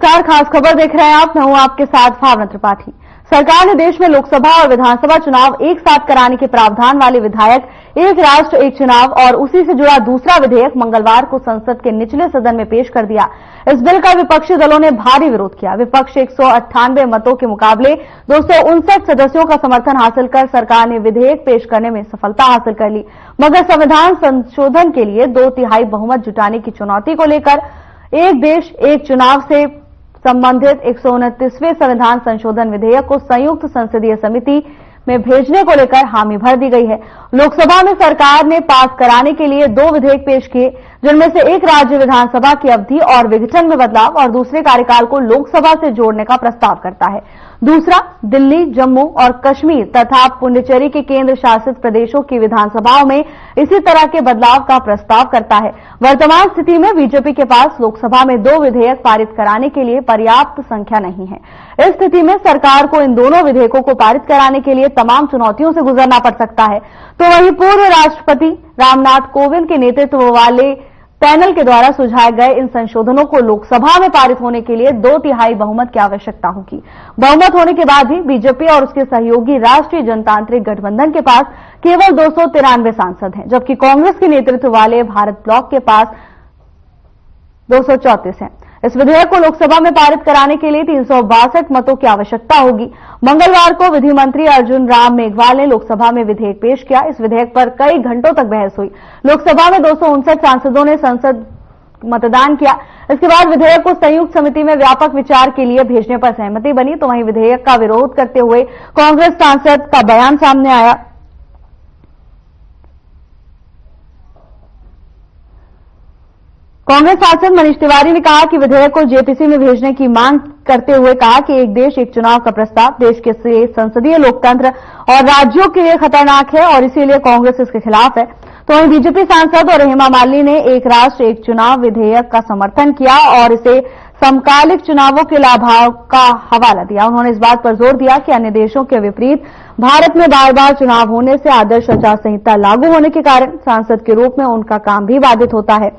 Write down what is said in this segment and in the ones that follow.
नमस्कार, खास खबर देख रहे हैं आप। मैं हूं आपके साथ भावना त्रिपाठी। सरकार ने देश में लोकसभा और विधानसभा चुनाव एक साथ कराने के प्रावधान वाले विधायक एक राष्ट्र एक चुनाव और उसी से जुड़ा दूसरा विधेयक मंगलवार को संसद के निचले सदन में पेश कर दिया। इस बिल का विपक्षी दलों ने भारी विरोध किया। विपक्ष 198 मतों के मुकाबले 259 सदस्यों का समर्थन हासिल कर सरकार ने विधेयक पेश करने में सफलता हासिल कर ली, मगर संविधान संशोधन के लिए 2/3 बहुमत जुटाने की चुनौती को लेकर एक देश एक चुनाव से संबंधित 129वें संविधान संशोधन विधेयक को संयुक्त संसदीय समिति में भेजने को लेकर हामी भर दी गई है। लोकसभा में सरकार ने पास कराने के लिए 2 विधेयक पेश किए, जिनमें से एक राज्य विधानसभा की अवधि और विघटन में बदलाव और दूसरे कार्यकाल को लोकसभा से जोड़ने का प्रस्ताव करता है। दूसरा दिल्ली, जम्मू और कश्मीर तथा पुडुचेरी के केंद्र शासित प्रदेशों की विधानसभाओं में इसी तरह के बदलाव का प्रस्ताव करता है। वर्तमान स्थिति में बीजेपी के पास लोकसभा में 2 विधेयक पारित कराने के लिए पर्याप्त संख्या नहीं है। इस स्थिति में सरकार को इन दोनों विधेयकों को पारित कराने के लिए तमाम चुनौतियों से गुजरना पड़ सकता है। तो वहीं पूर्व राष्ट्रपति रामनाथ कोविंद के नेतृत्व वाले पैनल के द्वारा सुझाए गए इन संशोधनों को लोकसभा में पारित होने के लिए 2/3 बहुमत की आवश्यकता होगी। बहुमत होने के बाद ही बीजेपी और उसके सहयोगी राष्ट्रीय जनतांत्रिक गठबंधन के पास केवल 293 सांसद हैं, जबकि कांग्रेस के नेतृत्व वाले भारत ब्लॉक के पास 234 हैं। इस विधेयक को लोकसभा में पारित कराने के लिए 362 मतों की आवश्यकता होगी। मंगलवार को विधि मंत्री अर्जुन राम मेघवाल ने लोकसभा में विधेयक पेश किया। इस विधेयक पर कई घंटों तक बहस हुई। लोकसभा में 259 सांसदों ने संसद मतदान किया। इसके बाद विधेयक को संयुक्त समिति में व्यापक विचार के लिए भेजने पर सहमति बनी। तो वहीं विधेयक का विरोध करते हुए कांग्रेस सांसद का बयान सामने आया। कांग्रेस सांसद मनीष तिवारी ने कहा कि विधेयक को जेपीसी में भेजने की मांग करते हुए कहा कि एक देश एक चुनाव का प्रस्ताव देश के संसदीय लोकतंत्र और राज्यों के लिए खतरनाक है और इसीलिए कांग्रेस इसके खिलाफ है। तो वहीं बीजेपी सांसद और हेमा मालिनी ने एक राष्ट्र एक चुनाव विधेयक का समर्थन किया और इसे समकालिक चुनावों के लाभों का हवाला दिया। उन्होंने इस बात पर जोर दिया कि अन्य देशों के विपरीत भारत में बार बार चुनाव होने से आदर्श आचार संहिता लागू होने के कारण सांसद के रूप में उनका काम भी बाधित होता है।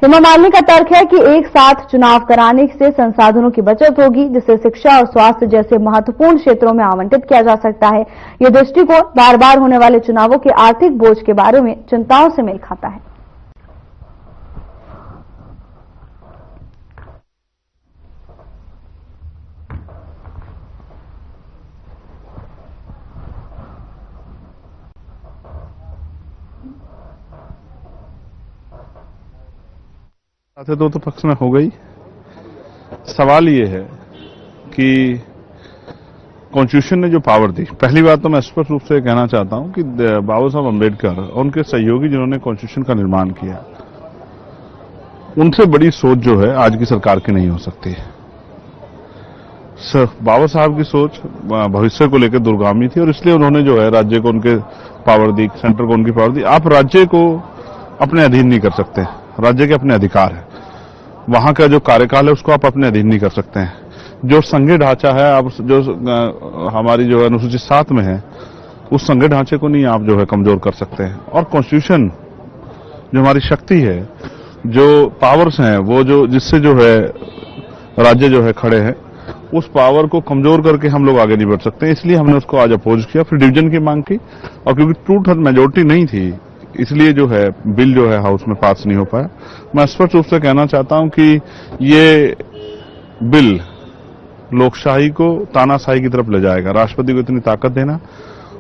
हेमा मालिनी का तर्क है कि एक साथ चुनाव कराने से संसाधनों की बचत होगी, जिससे शिक्षा और स्वास्थ्य जैसे महत्वपूर्ण क्षेत्रों में आवंटित किया जा सकता है। यह दृष्टिकोण बार बार होने वाले चुनावों के आर्थिक बोझ के बारे में चिंताओं से मेल खाता है। दो तो पक्ष में हो गई। सवाल ये है कि कॉन्स्टिट्यूशन ने जो पावर दी, पहली बात तो मैं स्पष्ट रूप से कहना चाहता हूं कि बाबा साहब अम्बेडकर और उनके सहयोगी जिन्होंने कॉन्स्टिट्यूशन का निर्माण किया, उनसे बड़ी सोच जो है आज की सरकार की नहीं हो सकती है। बाबा साहब की सोच भविष्य को लेकर दूरगामी थी और इसलिए उन्होंने जो है राज्य को उनके पावर दी, सेंटर को उनकी पावर दी। आप राज्य को अपने अधीन नहीं कर सकते, राज्य के अपने अधिकार है। वहां का जो कार्यकाल है उसको आप अपने अधीन नहीं कर सकते हैं। जो संघीय ढांचा है, आप जो हमारी जो अनुसूची 7 में है, उस संघीय ढांचे को नहीं आप जो है कमजोर कर सकते हैं। और कॉन्स्टिट्यूशन जो हमारी शक्ति है, जो पावर्स हैं, वो जो जिससे जो है राज्य जो है खड़े हैं, उस पावर को कमजोर करके हम लोग आगे नहीं बढ़ सकते। इसलिए हमने उसको आज अपोज किया, फिर डिवीजन की मांग की और क्योंकि 2/3 मेजोरिटी नहीं थी इसलिए जो है बिल जो है हाउस में पास नहीं हो पाया। मैं स्पष्ट रूप से कहना चाहता हूं कि ये बिल लोकशाही को तानाशाही की तरफ ले जाएगा। राष्ट्रपति को इतनी ताकत देना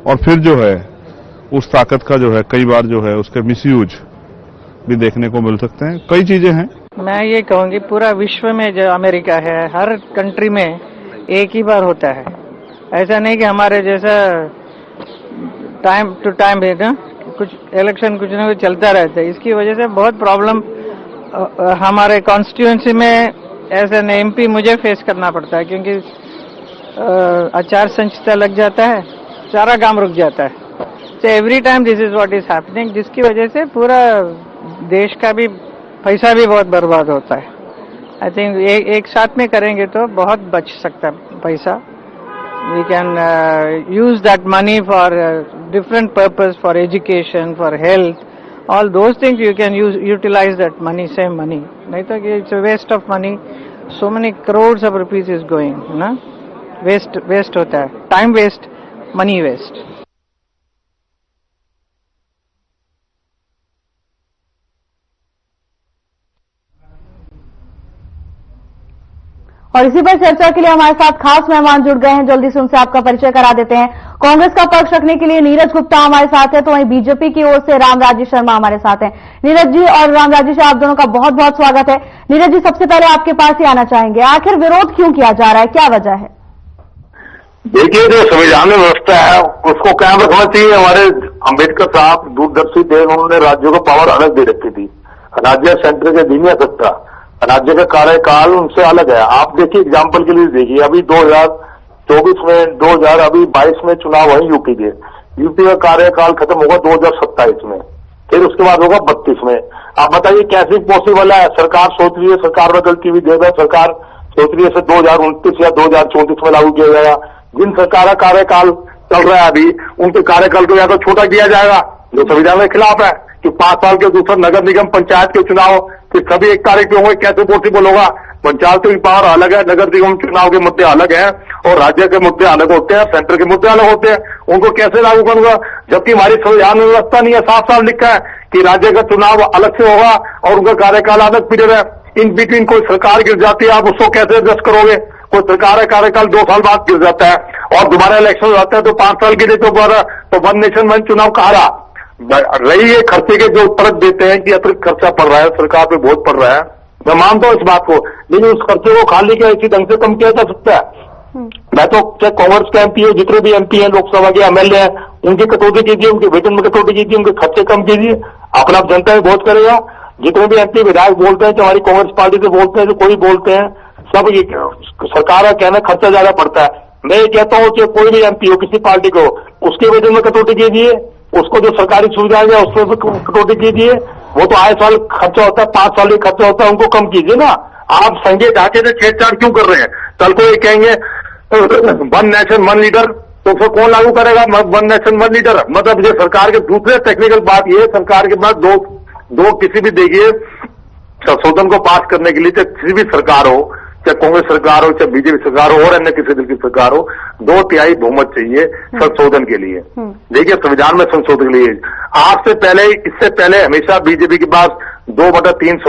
और फिर जो है उस ताकत का जो है कई बार जो है उसके मिसयूज भी देखने को मिल सकते हैं। कई चीजें हैं। मैं ये कहूंगी पूरा विश्व में जो अमेरिका है, हर कंट्री में एक ही बार होता है। ऐसा नहीं कि हमारे जैसा टाइम टू टाइम है ना, कुछ इलेक्शन कुछ ना कुछ चलता रहता है। इसकी वजह से बहुत प्रॉब्लम हमारे कॉन्स्टिट्यूएंसी में एज एन एमपी मुझे फेस करना पड़ता है, क्योंकि आचार संहिता लग जाता है, सारा काम रुक जाता है। तो every time this is what is happening, जिसकी वजह से पूरा देश का भी पैसा भी बहुत बर्बाद होता है। आई थिंक एक साथ में करेंगे तो बहुत बच सकता है पैसा। We can use that money for different purpose, for education, for health, all those things you can utilize that money, same money. नहीं तो it's a waste of money so many crores of rupees is going, ना waste होता है, time waste, money waste. और इसी पर चर्चा के लिए हमारे साथ खास मेहमान जुड़ गए हैं। जल्दी से उनसे आपका परिचय करा देते हैं। कांग्रेस का पक्ष रखने के लिए नीरज गुप्ता हमारे साथ है, तो वहीं बीजेपी की ओर से रामराजी शर्मा हमारे साथ हैं। नीरज जी और रामराजी जी, आप दोनों का बहुत बहुत स्वागत है। नीरज जी, सबसे पहले आपके पास ही आना चाहेंगे, आखिर विरोध क्यों किया जा रहा है, क्या वजह है? देखिए, जो संविधान में व्यवस्था है उसको कायम रखना चाहिए। हमारे अम्बेडकर साहब दूरदर्शी थे, उन्होंने राज्यों को पावर अलग दे रखी थी। राज्य सेंटर के दिन सत्ता, राज्य का कार्यकाल उनसे अलग है। आप देखिए, एग्जाम्पल के लिए देखिए, अभी 2024 में 2022 में चुनाव है यूपी के। यूपी का कार्यकाल खत्म होगा 2027 में, फिर उसके बाद होगा 32 में। आप बताइए कैसे पॉसिबल है? सरकार सोच रही है, सरकार में गलती भी देगा, सरकार सोच रही है इसे 2029 या 2034 में लागू किया जाएगा। जिन सरकार का कार्यकाल चल रहा है अभी, उनके कार्यकाल को या तो छोटा किया जाएगा, जो संविधान के खिलाफ है, कि 5 साल के दूसरा नगर निगम पंचायत के चुनाव फिर सभी 1 तारीख पे होंगे, कैसे पॉसिबल होगा? पंचायतों की पावर अलग है, नगर निगम चुनाव के मुद्दे अलग हैं और राज्य के मुद्दे अलग होते हैं, सेंटर के मुद्दे अलग होते हैं। उनको कैसे लागू करूंगा? जबकि हमारी संविधान में व्यवस्था नहीं है, साफ साफ लिखा है कि राज्य का चुनाव अलग से होगा और उनका कार्यकाल अलग पीरियड है। इन बिटवीन कोई सरकार गिर जाती है, आप उसको कैसे एडजस्ट करोगे? कोई सरकार का कार्यकाल 2 साल बाद गिर जाता है और दोबारा इलेक्शन हो जाता है तो 5 साल के लिए तो 1 नेशन 1 चुनाव कहा रहा। रही है खर्चे के जो परत देते हैं कि अतिरिक्त खर्चा पड़ रहा है, सरकार पे बोझ पड़ रहा है, मैं मानता हूं इस बात को, लेकिन उस खर्चे को खाली क्या इसी ढंग से कम किया जा सकता है? मैं तो चाहे कांग्रेस के एमपी हो, जितने भी एमपी हैं, लोकसभा के एमएलए हैं, उनकी कटौती कीजिए, उनके वेतन में कटौती कीजिए, उनके खर्चे कम कीजिए, अपना जनता में वोट करेगा। जितने भी एमपी विधायक बोलते हैं, चाहे हमारी कांग्रेस पार्टी से बोलते हैं, जो कोई बोलते हैं, सब ये सरकार का कहना खर्चा ज्यादा पड़ता है। मैं ये कहता हूं कि कोई भी एमपी हो, किसी पार्टी को, उसके वेतन में कटौती कीजिए, उसको जो सरकारी सुविधाएं है उसमें कटौती कीजिए। वो तो आए साल खर्चा होता है, 5 साल ही खर्चा होता है, उनको कम कीजिए ना। आप संघीय ढांचे से छेड़छाड़ क्यों कर रहे हैं? कल को ये कहेंगे 1 नेशन 1 लीडर, तो उसको कौन लागू करेगा? 1 नेशन 1 लीडर मतलब ये सरकार के दूसरे टेक्निकल बात ये, सरकार के पास दो किसी भी देखिए संशोधन को पास करने के लिए, चाहे किसी भी सरकार हो, चाहे कांग्रेस सरकार हो, चाहे बीजेपी सरकार हो और अन्य किसी दल की सरकार हो, 2/3 बहुमत चाहिए संशोधन के लिए। देखिए, संविधान में संशोधन के लिए आज से पहले, इससे पहले हमेशा बीजेपी के पास 2/3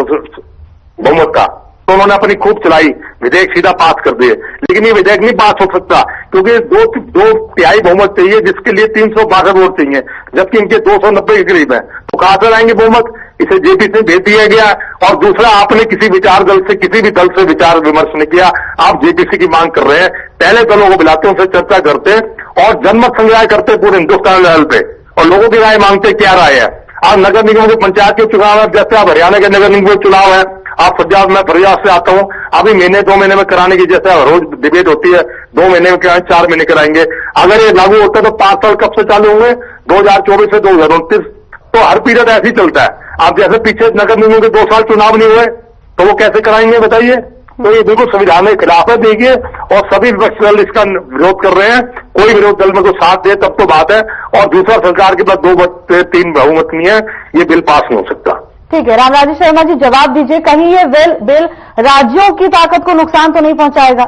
बहुमत था, तो उन्होंने अपनी खूब चलाई, विधेयक सीधा पास कर दिए। लेकिन ये विधेयक नहीं पास हो सकता क्योंकि 2/3 बहुमत चाहिए, जिसके लिए 362 वोट चाहिए, जबकि इनके 290 के करीब है। तो कहां से लाएंगे बहुमत? इसे जेपी से भेज दिया गया। और दूसरा, आपने किसी विचार दल से, किसी भी दल से विचार विमर्श नहीं किया, आप जेपीसी की मांग कर रहे हैं। पहले दलों को बुलाते, उनसे चर्चा करते और जनमत संग्रह करते पूरे हिंदुस्तान लेवल पे, और लोगों की राय मांगते क्या राय है। आप नगर निगम के पंचायत के चुनाव है, जैसे आप हरियाणा के नगर निगम के चुनाव है, आप फरियाद, मैं फरियाद से आता हूं, अभी महीने 2 महीने में कराने की जैसे रोज डिबेट होती है, 2 महीने में कराएं, 4 महीने कराएंगे। अगर ये लागू होता है तो 5 साल कब से चालू होंगे? 2024 से 2029, तो हर पीरियड ऐसे ही चलता है। आप जैसे पीछे नगर निगम के 2 साल चुनाव नहीं हुए तो वो कैसे कराएंगे बताइए? तो ये बिल्कुल संविधान के खिलाफ है। देखिए, और सभी विपक्षी दल इसका विरोध कर रहे हैं। कोई विरोध दल में को साथ दे तब तो बात है, और दूसरा, सरकार के पास 2/3 बहुमत नहीं है, ये बिल पास नहीं हो सकता। ठीक है, रामराजी शर्मा जी जवाब दीजिए, कहीं ये बिल राज्यों की ताकत को नुकसान तो नहीं पहुंचाएगा?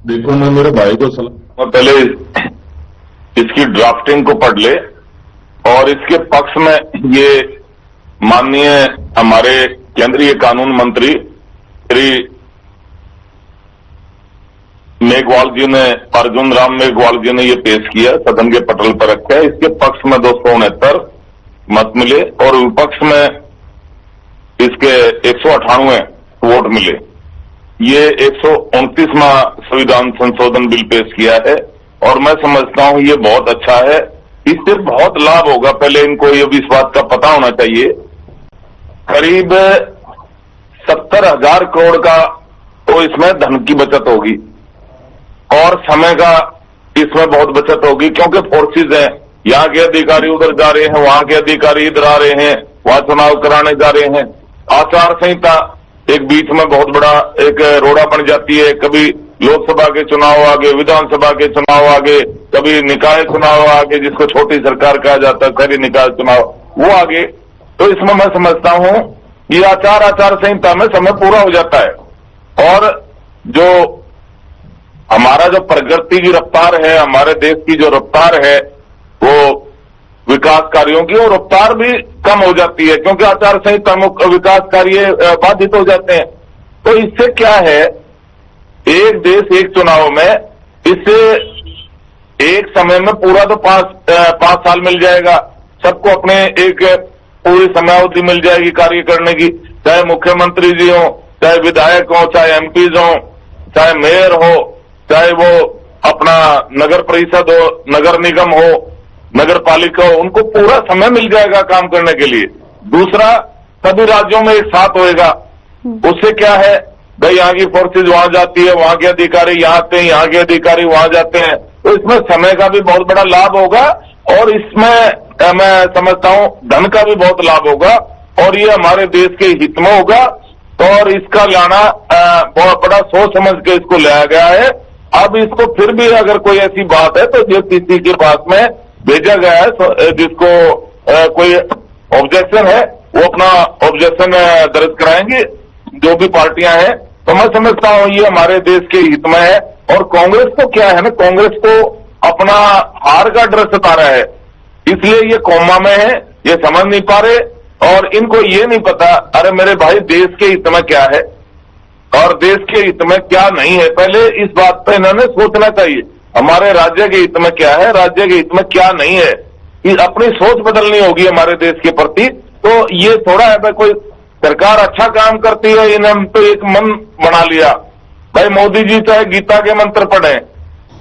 देखो, मैं मेरे भाई को सलाह, पहले इसकी ड्राफ्टिंग को पढ़ ले और इसके पक्ष में ये माननीय हमारे केंद्रीय कानून मंत्री श्री मेघवाल जी ने, अर्जुन राम मेघवाल जी ने ये पेश किया, सदन के पटल पर रखा है। इसके पक्ष में 269 मत मिले और विपक्ष में इसके 198 वोट मिले। ये 129वां संविधान संशोधन बिल पेश किया है और मैं समझता हूं ये बहुत अच्छा है। इससे बहुत लाभ होगा। पहले इनको ये भी इस बात का पता होना चाहिए, करीब 70,000 करोड़ का तो इसमें धन की बचत होगी और समय का इसमें बहुत बचत होगी, क्योंकि फोर्सेज हैं, यहाँ के अधिकारी उधर जा रहे हैं, वहां के अधिकारी इधर आ रहे हैं, वहां चुनाव कराने जा रहे हैं। आचार संहिता एक बीच में बहुत बड़ा एक रोड़ा बन जाती है। कभी लोकसभा के चुनाव आगे, विधानसभा के चुनाव आगे, कभी निकाय चुनाव आगे, जिसको छोटी सरकार कहा जाता है, शहरी निकाय चुनाव वो आगे। तो इसमें मैं समझता हूं ये आचार संहिता में समय पूरा हो जाता है और जो हमारा जो प्रगति की रफ्तार है, हमारे देश की जो रफ्तार है, वो विकास कार्यों की, और रफ्तार भी कम हो जाती है क्योंकि आचार संहिता विकास कार्य बाधित हो जाते हैं। तो इससे क्या है, एक देश एक चुनाव में, इससे एक समय में पूरा तो पांच साल मिल जाएगा, सबको अपने एक पूरी समयावधि मिल जाएगी कार्य करने की, चाहे मुख्यमंत्री जी हो, चाहे विधायक हो, चाहे एमपीज हो, चाहे मेयर हो, चाहे वो अपना नगर परिषद हो, नगर निगम हो, नगर पालिका हो, उनको पूरा समय मिल जाएगा काम करने के लिए। दूसरा, सभी राज्यों में एक साथ होएगा। उससे क्या है भाई, यहाँ की फोर्सेज वहां जाती है, वहां के अधिकारी यहाँ आते हैं, यहाँ के अधिकारी वहां जाते हैं, तो इसमें समय का भी बहुत बड़ा लाभ होगा और इसमें मैं समझता हूं धन का भी बहुत लाभ होगा और ये हमारे देश के हित में होगा। तो और इसका लाना बहुत बड़ा सोच समझ के इसको लाया गया है। अब इसको फिर भी अगर कोई ऐसी बात है तो जो किसी के पास में भेजा गया है, जिसको कोई ऑब्जेक्शन है, वो अपना ऑब्जेक्शन दर्ज कराएंगे जो भी पार्टियां हैं। तो मैं समझता हूं ये हमारे देश के हित में है। और कांग्रेस को क्या है ना, कांग्रेस को अपना हार का डर सता रहा है, इसलिए ये कोमा में है, ये समझ नहीं पा रहे और इनको ये नहीं पता, अरे मेरे भाई देश के हित में क्या है और देश के हित में क्या नहीं है। पहले इस बात पर इन्होंने सोचना चाहिए, हमारे राज्य के हित में क्या है, राज्य के हित में क्या नहीं है। अपनी सोच बदलनी होगी हमारे देश के प्रति। तो ये थोड़ा है भाई, कोई सरकार अच्छा काम करती है, इन्होंने तो एक मन बना लिया भाई, मोदी जी चाहे गीता के मंत्र पढ़े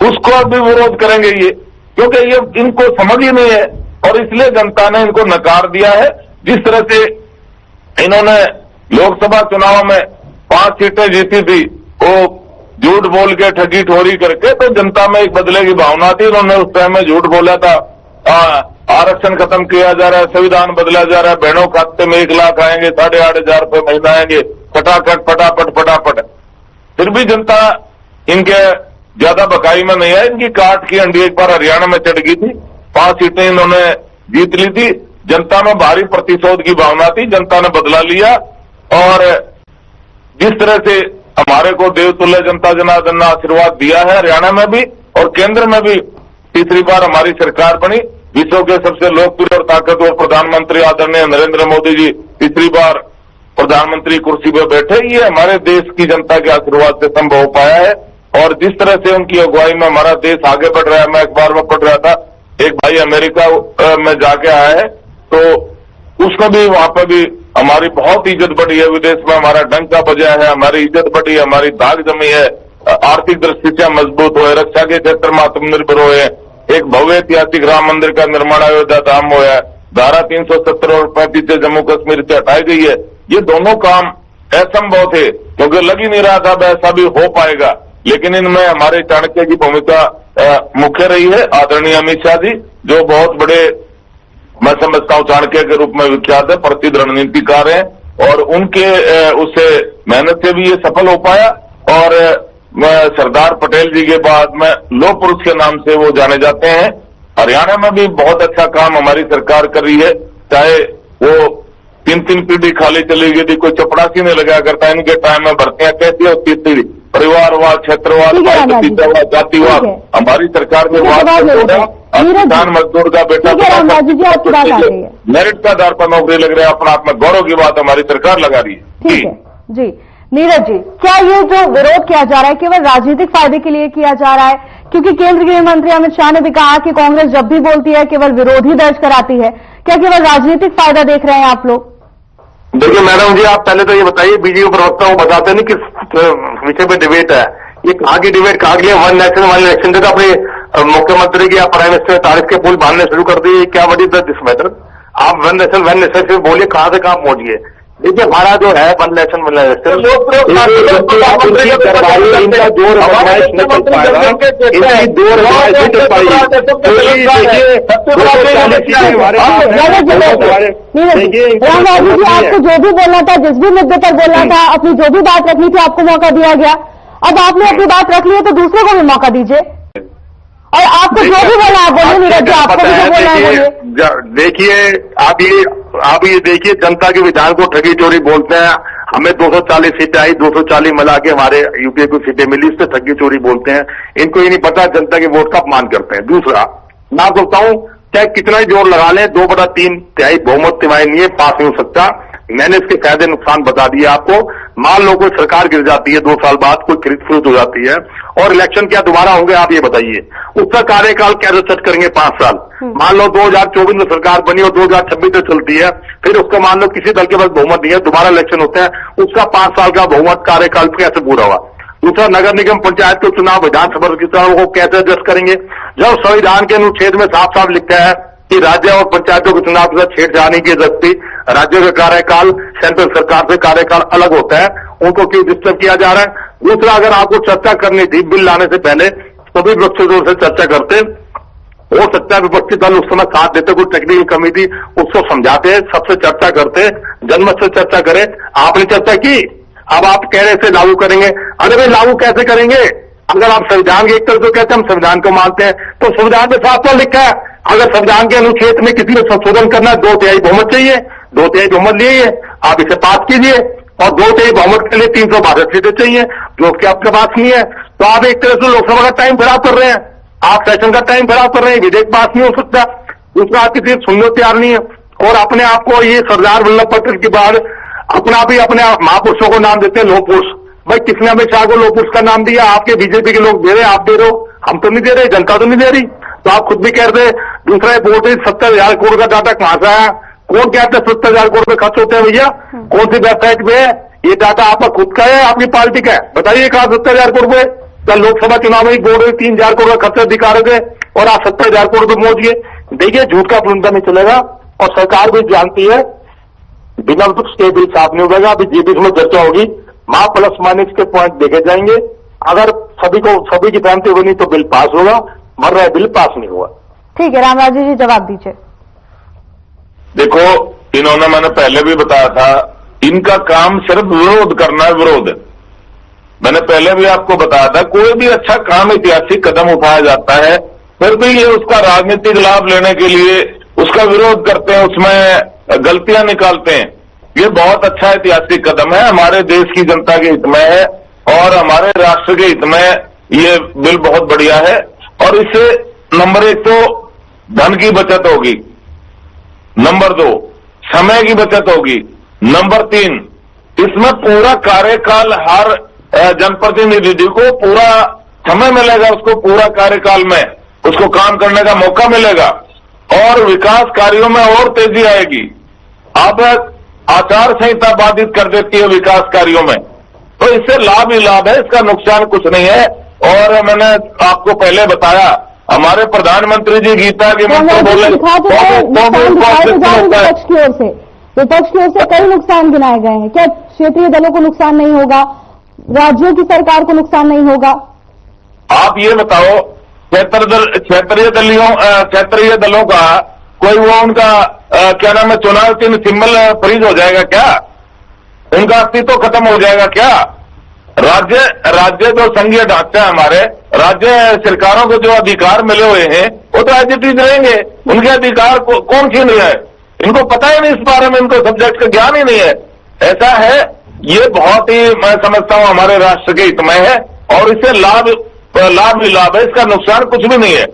उसको भी विरोध करेंगे ये, क्योंकि ये इनको समझ ही नहीं है और इसलिए जनता ने इनको नकार दिया है। जिस तरह से इन्होंने लोकसभा चुनाव में 5 सीटें जीती थी, वो झूठ बोल के ठगी ठोरी करके, तो जनता में एक बदले की भावना थी। उन्होंने उस टाइम में झूठ बोला था, आरक्षण खत्म किया जा रहा है, संविधान बदला जा रहा है, बहनों खाते में 1 लाख आएंगे, 8,500 रुपये महीना आएंगे, फटाखट फटाफट फटाफट। फिर भी जनता इनके ज्यादा बकाई में नहीं है, इनकी काट की अंडी एक बार हरियाणा में चढ़ गई थी, 5 सीटें इन्होंने जीत ली थी। जनता में भारी प्रतिशोध की भावना थी, जनता ने बदला लिया और जिस तरह से हमारे को देवतुल्य जनता जनार्दन ने आशीर्वाद दिया है हरियाणा में भी और केंद्र में भी, तीसरी बार हमारी सरकार बनी, विश्व के सबसे लोकप्रिय और ताकतवर प्रधानमंत्री आदरणीय नरेंद्र मोदी जी तीसरी बार प्रधानमंत्री कुर्सी पर बैठे, ये हमारे देश की जनता के आशीर्वाद से संभव हो पाया है। और जिस तरह से उनकी अगुवाई में हमारा देश आगे बढ़ रहा है, मैं अखबार में पढ़ रहा था, एक भाई अमेरिका में जाके आया है, तो उसमें भी वहां पर भी हमारी बहुत इज्जत बढ़ी है, विदेश में हमारा डंका बजा है, हमारी इज्जत बढ़ी है, हमारी दाग जमी है, आर्थिक दृष्टि से मजबूत हुए, रक्षा के क्षेत्र में आत्मनिर्भर हुए, एक भव्य ऐतिहासिक राम मंदिर का निर्माण अयोध्या धाम हुआ है, धारा 370 और 35 जम्मू कश्मीर से हटाई गई है। ये दोनों काम असंभव थे क्योंकि लग ही नहीं रहा था ऐसा भी हो पाएगा, लेकिन इनमें हमारे चाणक्य की भूमिका मुख्य रही है। आदरणीय अमित शाह जी जो बहुत बड़े, मैं समझता हूं चाणक्य के रूप में विख्यात है, प्रसिद्ध रणनीतिकार हैं और उनके उससे मेहनत से भी ये सफल हो पाया। और सरदार पटेल जी के बाद में लौह पुरुष के नाम से वो जाने जाते हैं। हरियाणा में भी बहुत अच्छा काम हमारी सरकार कर रही है, चाहे वो 3 पीढ़ी खाली चली गई थी, कोई चपड़ासी नहीं लगाया करता, इनके टाइम में भर्तियां कैसी होती थी, परिवारवाद, क्षेत्रवाद, जातिवाद, हमारी सरकार के किसान मजदूर का बेटा मेरिट के आधार पर नौकरी लग रहा है, अपने आप में गौरव की बात हमारी सरकार लगा रही है। ठीक है जी। नीरज जी, क्या ये जो विरोध किया जा रहा है केवल राजनीतिक फायदे के लिए किया जा रहा है? क्योंकि केंद्रीय गृह मंत्री अमित शाह ने भी कहा कि कांग्रेस जब भी बोलती है केवल विरोध ही दर्ज कराती है, क्या केवल राजनीतिक फायदा देख रहे हैं आप लोग? देखिए मैडम जी, आप पहले तो ये बताइए, बीजेपी प्रवक्ता वो बताते नहीं किस विषय पे डिबेट है, ये कहाँ की डिबेट, कहाँ के लिए वन नेशन वन इलेक्शन देता, अपने मुख्यमंत्री की या प्राइम मिनिस्टर तारीफ के पुल बांधने शुरू कर दिए, क्या वट इज दिस मैटर? आप वन नेशन वन इलेक्शन बोलिए, कहाँ से कहाँ पहुंच गए? देखिए हमारा जो है वन नेशन वन इलेक्शन, इनका जोर बर्दाश्त नहीं कर पाएगा, इनकी जोर बर्दाश्त नहीं कर पाएगी। रामबाबू जी, आपको जो भी बोलना था, जिस भी मुद्दे पर बोलना था, अपनी जो भी बात रखनी थी, आपको मौका दिया गया। अब आपने अपनी बात रख ली है तो दूसरों को भी मौका दीजिए और आपको जो भी बोलना है बोलिए। नीरज जी, आपको भी जो बोलना है बोलिए। देखिए आप ये देखिए, जनता के विधान को ठगी चोरी बोलते हैं, हमें 240 सीटें आई, 240 मिला के हमारे यूपीए को सीटें मिली, इससे ठगी चोरी बोलते हैं। इनको ये नहीं पता जनता के वोट का अपमान करते हैं। दूसरा, मैं सोचता हूं चाहे कितना ही जोर लगा लें, 2/3 तिहाई बहुमत तिमाही नहीं है, पास नहीं हो सकता। मैंने इसके फायदे नुकसान बता दिए आपको। मान लो कोई सरकार गिर जाती है 2 साल बाद, कोई खरीद फरोख्त हो जाती है और इलेक्शन क्या दोबारा होंगे, आप ये बताइए, उसका कार्यकाल कैसे सेट करेंगे 5 साल? मान लो 2024 में सरकार बनी और 2026 तक चलती है, फिर उसका मान लो किसी दल के पास बहुमत नहीं है, दोबारा इलेक्शन होते हैं, उसका 5 साल का बहुमत कार्यकाल कैसे पूरा हुआ? दूसरा, नगर निगम पंचायत के चुनाव, विधानसभा के चुनाव को कैसे एडजस्ट करेंगे? जब संविधान के अनुच्छेद में साफ साफ लिखा है कि राज्य और पंचायतों के चुनाव के साथ छेड़छाड़ की सकती, राज्य का कार्यकाल सेंट्रल सरकार से कार्यकाल अलग होता है, उनको क्यों डिस्टर्ब किया जा रहा है? दूसरा, अगर आपको चर्चा करनी थी बिल लाने से पहले, सभी विपक्षी दलों से चर्चा करते, हो सकता है विपक्षी दल उस समय साथ देते, कोई टेक्निकल कमेटी उसको समझाते, सबसे चर्चा करते, जनमत से चर्चा करे। आपने चर्चा की, अब आप कह रहे थे लागू करेंगे। अरे भाई लागू कैसे करेंगे? अगर आप संविधान के एक तरफ तो कहते हैं हम संविधान को मानते हैं, तो संविधान में साफ साफ लिखा है अगर संविधान के अनुच्छेद में किसी ने संशोधन करना है 2/3 बहुमत चाहिए, 2/3 बहुमत लिए आप इसे पास कीजिए, और 2/3 बहुमत के लिए 362 सीटें चाहिए, जो कि आपके पास नहीं है। तो आप एक तरह से लोकसभा का टाइम खराब कर रहे हैं, आप सेशन का टाइम खराब कर रहे हैं, विधेयक पास नहीं हो सकता। दूसरा, आप किसी सुनने तैयार नहीं है, और अपने आप को ये सरदार वल्लभ पटेल के बाद अपना भी अपने महापुरुषों को नाम देते हैं लोह पुरुष। भाई किसने अमित शाह को लोह पुरुष का नाम दिया? आपके बीजेपी के लोग दे रहे, आप दे रहे हो, हम तो नहीं दे रहे, जनता तो नहीं दे रही, तो आप खुद भी कह रहे। दूसरा, बोल रहे 70,000 करोड़ का डाटा कहां से आया? कौन कहते हैं 70,000 करोड़ रुपए खर्च होते हैं भैया? कौन सी वेबसाइट पे है ये डाटा? आपका खुद का है, आपकी पार्टी का है? बताइए कहां 70,000 करोड़ रुपए? कल लोकसभा चुनाव में बोल रहे 3,000 करोड़ का खर्चा दिखा रहे थे और आप 70,000 करोड़ रुपए पहुंच गए। देखिए, झूठ का पुलिंदा नहीं चलेगा, और सरकार भी जानती है बिना के बिल साफ नहीं होगा। अभी जीबीसी में चर्चा होगी, मां प्लस माइनस के पॉइंट देखे जाएंगे, अगर सभी की सहमति बनी तो बिल पास होगा, मर रहा है बिल पास नहीं हुआ। ठीक है, रामराजू जी जवाब दीजिए। देखो, इन्होंने, मैंने पहले भी बताया था, इनका काम सिर्फ विरोध करना है, विरोध। मैंने पहले भी आपको बताया था, कोई भी अच्छा काम, ऐतिहासिक कदम उठाया जाता है, फिर भी ये उसका राजनीतिक लाभ लेने के लिए उसका विरोध करते हैं, उसमें गलतियां निकालते हैं। ये बहुत अच्छा ऐतिहासिक कदम है, हमारे देश की जनता के हित में है और हमारे राष्ट्र के हित में ये बिल बहुत बढ़िया है। और इससे नंबर 1 तो धन की बचत होगी, नंबर 2 समय की बचत होगी, नंबर 3 इसमें पूरा कार्यकाल हर जनप्रतिनिधि को पूरा समय मिलेगा, उसको पूरा कार्यकाल में उसको काम करने का मौका मिलेगा और विकास कार्यों में और तेजी आएगी। अब आचार संहिता बाधित कर देती है विकास कार्यों में, तो इससे लाभ ही लाभ है, इसका नुकसान कुछ नहीं है। और मैंने आपको पहले बताया, हमारे प्रधानमंत्री जी गीता के मंत्र बोले, विपक्ष की ओर से कई नुकसान गिनाए गए हैं। क्या क्षेत्रीय दलों को नुकसान नहीं होगा, राज्यों की सरकार को नुकसान नहीं होगा? आप ये बताओ, क्षेत्रीय दलों का कोई वो उनका क्या नाम है, चुनाव चिन्ह सिंबल फ्रीज हो जाएगा क्या? उनका अस्तित्व खत्म हो जाएगा क्या? राज्य जो संघीय ढांचा है हमारे, राज्य सरकारों को जो अधिकार मिले हुए हैं वो तो एज इट इज रहेंगे, उनके अधिकार कौन छीन रहा है? इनको पता ही नहीं इस बारे में, इनको सब्जेक्ट का ज्ञान ही नहीं है। ऐसा है, ये बहुत ही, मैं समझता हूं, हमारे राष्ट्र के हित में है और इससे लाभ ही लाभ है, इसका नुकसान कुछ भी नहीं है।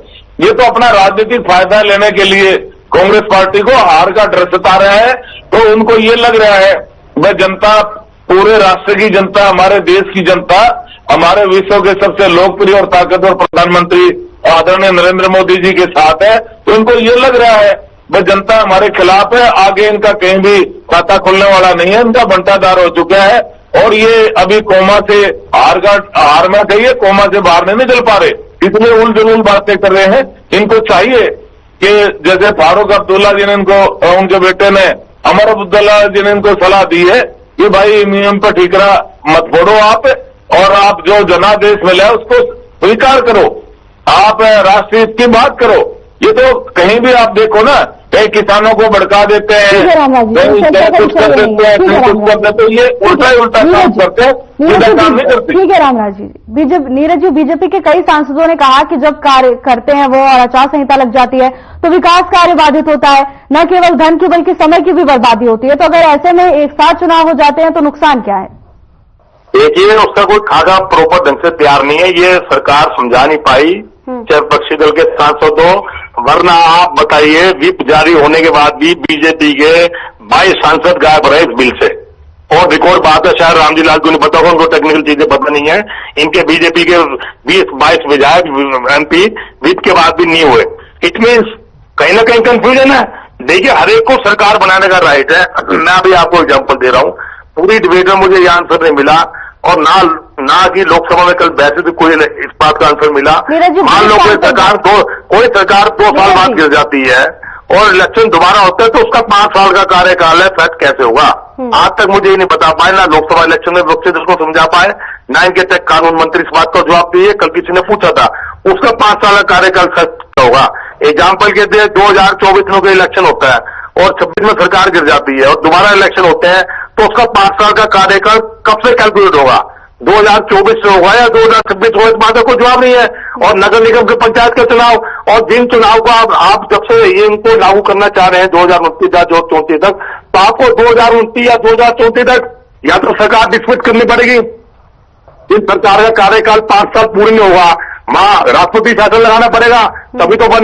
ये तो अपना राजनीतिक फायदा लेने के लिए कांग्रेस पार्टी को हार का डर सता रहा है, तो उनको ये लग रहा है वह जनता, पूरे राष्ट्र की जनता, हमारे देश की जनता, हमारे विश्व के सबसे लोकप्रिय और ताकतवर प्रधानमंत्री आदरणीय नरेंद्र मोदी जी के साथ है, तो इनको ये लग रहा है वह जनता हमारे खिलाफ है, आगे इनका कहीं भी खाता खुलने वाला नहीं है, इनका बंटाधार हो चुका है और ये अभी कोमा से हार में गई है, कोमा से बाहर नहीं निकल पा रहे, इसलिए उल बातें कर रहे हैं। इनको चाहिए कि जैसे फारूक अब्दुल्ला जी ने इनको, उनके बेटे ने अमर अब्दुल्ला जी ने इनको सलाह दी है कि भाई नियम पर ठीकरा मत फोड़ो आप, और आप जो जनादेश मिला है उसको स्वीकार करो, आप राष्ट्रीय हित की बात करो। ये तो कहीं भी आप देखो ना, कई किसानों को भड़का देते हैं, ठीक है रामराज जी, कहीं कुछ कर देते हैं, कहीं कुछ कर देते हैं, ये उल्टा ही उल्टा काम करते हैं, सीधा काम नहीं करते। ठीक है रामराज जी, नीरज जी, बीजेपी के कई सांसदों ने कहा कि जब कार्य करते हैं वो और आचार संहिता लग जाती है तो विकास कार्य बाधित होता है, न केवल धन की बल्कि समय की भी बर्बादी होती है। तो अगर ऐसे में एक साथ चुनाव हो जाते हैं तो नुकसान क्या है? देखिए, उसका कोई खाका प्रॉपर ढंग से तैयार नहीं है, ये सरकार समझा नहीं पाई, चाहे विपक्षी दल के सांसदों, वरना आप बताइए व्हिप जारी होने के बाद भी बीजेपी के 22 सांसद गायब रहे इस बिल से। और रिकॉर्ड बात है, शायद रामजी लाल को नहीं पता होगा, उनको टेक्निकल चीजें पता नहीं है। इनके बीजेपी के 20-22 विधायक एमपी व्हिप के बाद भी नहीं हुए। इट मीन्स कहीं ना कहीं कंफ्यूजन है। देखिए, हर एक को सरकार बनाने का राइट है। मैं अभी आपको एग्जाम्पल दे रहा हूं, पूरी डिबेट में मुझे ये आंसर नहीं मिला, और ना कि लोकसभा में कल वैसे भी कोई इस बात का आंसर मिला। मान लो कोई सरकार 2 साल बाद गिर जाती है और इलेक्शन दोबारा होता है तो उसका 5 साल का कार्यकाल है, फैक्ट कैसे होगा? आज तक मुझे ये नहीं बता पाए, ना लोकसभा इलेक्शन में विपक्षी दल को समझा पाए, ना इनके टेक कानून मंत्री इस बात का जवाब दिए। कल किसी ने पूछा था उसका 5 साल का कार्यकाल फैक्ट होगा। एग्जाम्पल के लिए 2024 में कोई इलेक्शन होता है और 26 में सरकार गिर जाती है और दोबारा इलेक्शन होते हैं तो उसका 5 साल का कार्यकाल कब से कैलकुलेट होगा? 2024 से होगा या 2026 होगा? इस बात का कोई जवाब नहीं है। और नगर निगम के पंचायत का चुनाव, और जिन चुनाव को आप जब से ये इनको लागू करना चाह रहे हैं 2029 या 2034 तक, तो आपको 2029 या 2034 तक या तो सरकार डिसमिस करनी पड़ेगी। जिन सरकार का कार्यकाल 5 साल पूर्ण नहीं होगा, राष्ट्रपति शासन लगाना पड़ेगा, तभी तो वन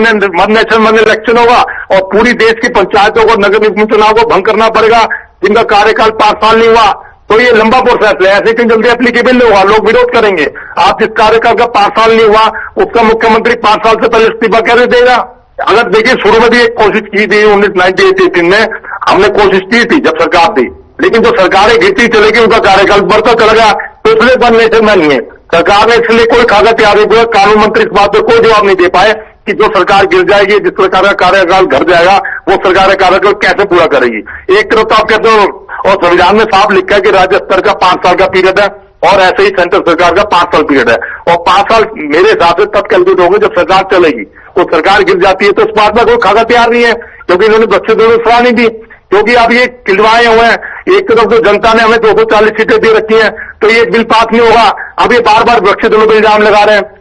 नेशन वन इलेक्शन होगा। और पूरी देश की पंचायतों को नगर निगम चुनाव को भंग करना पड़ेगा जिनका कार्यकाल 5 साल नहीं हुआ। तो ये लंबा प्रोसेस है, ऐसे क्यों जल्दी एप्लीकेबल नहीं होगा, लोग विरोध करेंगे। आप जिस कार्यकाल का 5 साल नहीं हुआ उसका मुख्यमंत्री 5 साल से पहले इस्तीफा कैसे देगा? अगर देखिए, शुरू में भी एक कोशिश की थी 1998 में, हमने कोशिश की थी जब सरकार थी, लेकिन जो सरकारें गिरती चलेगी उनका कार्यकाल बढ़ता चला गया। तो इसलिए वन नेशन में नहीं है, सरकार ने इसलिए कोई खाका तैयार नहीं किया। कानून मंत्री इस बात पर कोई जवाब नहीं दे पाए कि जो सरकार गिर जाएगी, जिस प्रकार का कार्यकाल घट जाएगा, वो सरकार का कार्यकाल कैसे पूरा करेगी? एक तरफ तो आप कहते हो, और संविधान में साफ लिखा है कि राज्य स्तर का 5 साल का पीरियड है और ऐसे ही सेंट्रल सरकार का 5 साल पीरियड है। और 5 साल मेरे हिसाब से तब कैलकुलेट होंगे जब सरकार चलेगी। तो सरकार गिर जाती है तो इस बात में कोई खाका तैयार नहीं है, क्योंकि इन्होंने बच्चे दोनों सलाह नहीं दी। क्योंकि अब ये खिलवाए हुए हैं, एक तरफ तो जनता ने हमें 240 सीटें दे रखी हैं तो ये बिल पास नहीं होगा। अब ये बार बार विपक्षी दलों पर इल्जाम लगा रहे हैं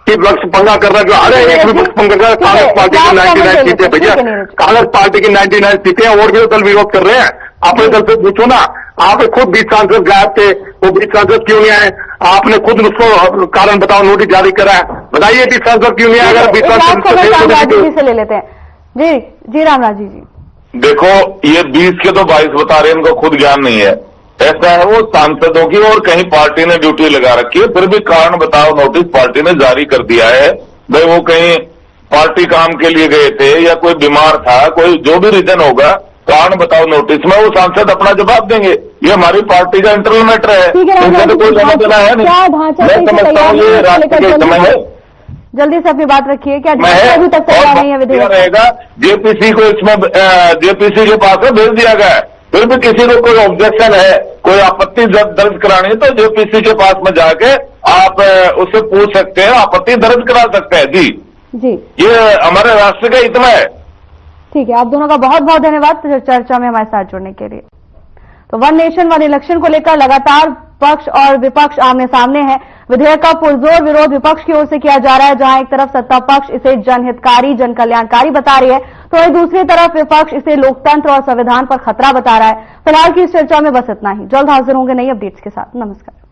कि विपक्ष पंगा कर रहा है। जो अरे एक विपक्ष पंगा कर रहा है, कांग्रेस पार्टी की 99 सीटें भैया, कांग्रेस पार्टी की 99 सीटें और भी दल विरोध कर रहे हैं। अपने दल से पूछो ना, आप खुद 20 सांसद गायब थे, वो 20 सांसद क्यों नहीं आए? आपने खुद उसको कारण बताओ, नोटिस जारी करा है, बताइए 20 सांसद क्यों नहीं आए? अगर 20 सांसद से ले लेते हैं। जी रामराज जी, देखो, ये 20 के तो 22 बता रहे हैं, इनको खुद ज्ञान नहीं है। ऐसा है वो सांसदों की, और कहीं पार्टी ने ड्यूटी लगा रखी है, फिर भी कारण बताओ नोटिस पार्टी ने जारी कर दिया है। भाई वो कहीं पार्टी काम के लिए गए थे या कोई बीमार था, कोई जो भी रीजन होगा, कारण बताओ नोटिस में, वो सांसद अपना जवाब देंगे। ये हमारी पार्टी का इंटरनल मैटर है, इनसे तो कोई लेना देना है नहीं। मैं समझता हूँ ये राष्ट्र के समय है। जल्दी से अपनी बात रखिए, क्या अभी तक तैयार नहीं है विधेयक? रहेगा जेपीसी को, इसमें जेपीसी के पास में भेज दिया गया है। फिर भी किसी को कोई ऑब्जेक्शन है, कोई आपत्ति दर्ज करानी है तो जेपीसी के पास में जाके आप उससे पूछ सकते हैं, आपत्ति दर्ज करा सकते हैं। जी, ये हमारे राष्ट्र का हित में है। ठीक है, आप दोनों का बहुत बहुत धन्यवाद चर्चा में हमारे साथ जुड़ने के लिए। तो वन नेशन वन इलेक्शन को लेकर लगातार पक्ष और विपक्ष आमने सामने है। विधेयक का पुरजोर विरोध विपक्ष की ओर से किया जा रहा है, जहां एक तरफ सत्ता पक्ष इसे जनहितकारी जन कल्याणकारी बता रही है, तो वहीं दूसरी तरफ विपक्ष इसे लोकतंत्र और संविधान पर खतरा बता रहा है। फिलहाल की इस चर्चा में बस इतना ही। जल्द हाजिर होंगे नई अपडेट्स के साथ। नमस्कार।